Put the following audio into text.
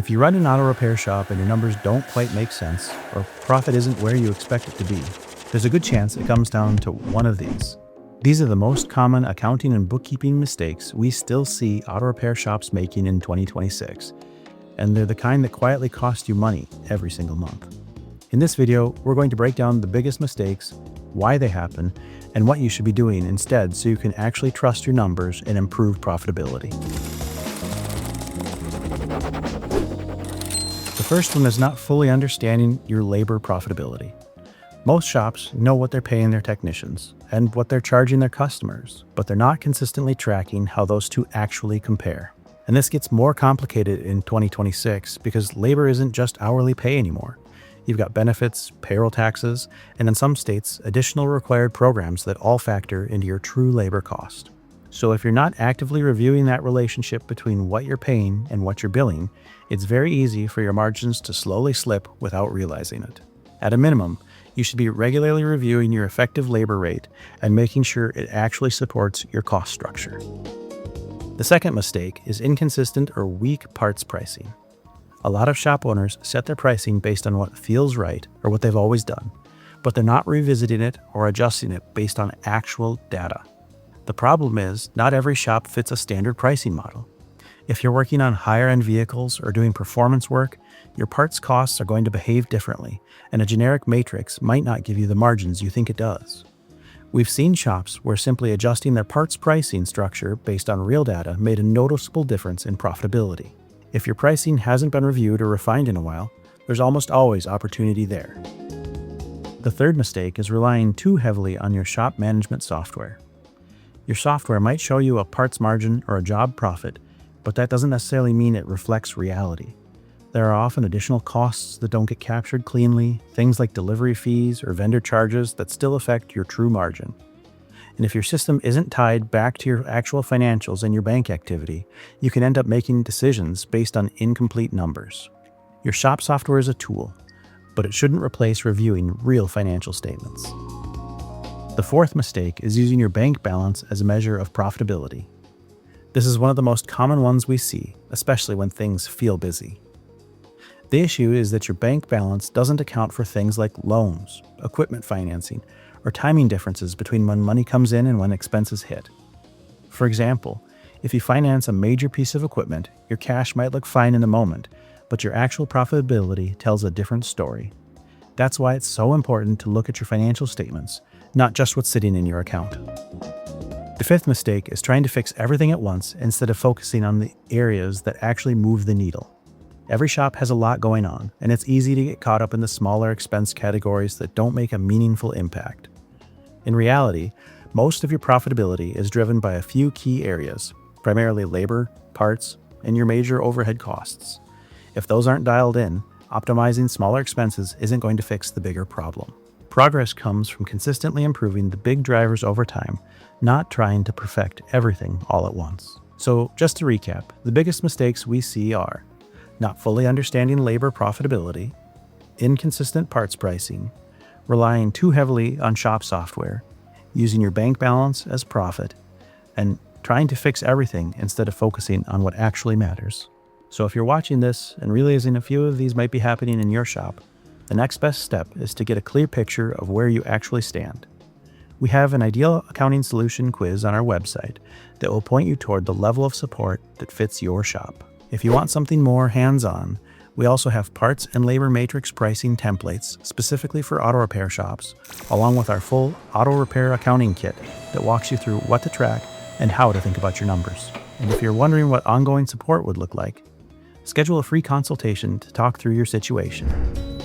If you run an auto repair shop and your numbers don't quite make sense, or profit isn't where you expect it to be, there's a good chance it comes down to one of these. These are the most common accounting and bookkeeping mistakes we still see auto repair shops making in 2026, and they're the kind that quietly cost you money every single month. In this video, we're going to break down the biggest mistakes, why they happen, and what you should be doing instead so you can actually trust your numbers and improve profitability. The first one is not fully understanding your labor profitability. Most shops know what they're paying their technicians and what they're charging their customers, but they're not consistently tracking how those two actually compare. And this gets more complicated in 2026 because labor isn't just hourly pay anymore. You've got benefits, payroll taxes, and in some states, additional required programs that all factor into your true labor cost. So if you're not actively reviewing that relationship between what you're paying and what you're billing, it's very easy for your margins to slowly slip without realizing it. At a minimum, you should be regularly reviewing your effective labor rate and making sure it actually supports your cost structure. The second mistake is inconsistent or weak parts pricing. A lot of shop owners set their pricing based on what feels right or what they've always done, but they're not revisiting it or adjusting it based on actual data. The problem is, not every shop fits a standard pricing model. If you're working on higher-end vehicles or doing performance work, your parts costs are going to behave differently, and a generic matrix might not give you the margins you think it does. We've seen shops where simply adjusting their parts pricing structure based on real data made a noticeable difference in profitability. If your pricing hasn't been reviewed or refined in a while, there's almost always opportunity there. The third mistake is relying too heavily on your shop management software. Your software might show you a parts margin or a job profit, but that doesn't necessarily mean it reflects reality. There are often additional costs that don't get captured cleanly, things like delivery fees or vendor charges that still affect your true margin. And if your system isn't tied back to your actual financials and your bank activity, you can end up making decisions based on incomplete numbers. Your shop software is a tool, but it shouldn't replace reviewing real financial statements. The fourth mistake is using your bank balance as a measure of profitability. This is one of the most common ones we see, especially when things feel busy. The issue is that your bank balance doesn't account for things like loans, equipment financing, or timing differences between when money comes in and when expenses hit. For example, if you finance a major piece of equipment, your cash might look fine in the moment, but your actual profitability tells a different story. That's why it's so important to look at your financial statements, not just what's sitting in your account. The fifth mistake is trying to fix everything at once instead of focusing on the areas that actually move the needle. Every shop has a lot going on, and it's easy to get caught up in the smaller expense categories that don't make a meaningful impact. In reality, most of your profitability is driven by a few key areas, primarily labor, parts, and your major overhead costs. If those aren't dialed in, optimizing smaller expenses isn't going to fix the bigger problem. Progress comes from consistently improving the big drivers over time, not trying to perfect everything all at once. So just to recap, the biggest mistakes we see are not fully understanding labor profitability, inconsistent parts pricing, relying too heavily on shop software, using your bank balance as profit, and trying to fix everything instead of focusing on what actually matters. So if you're watching this and realizing a few of these might be happening in your shop, the next best step is to get a clear picture of where you actually stand. We have an ideal accounting solution quiz on our website that will point you toward the level of support that fits your shop. If you want something more hands-on, we also have parts and labor matrix pricing templates specifically for auto repair shops, along with our full auto repair accounting kit that walks you through what to track and how to think about your numbers. And if you're wondering what ongoing support would look like, schedule a free consultation to talk through your situation.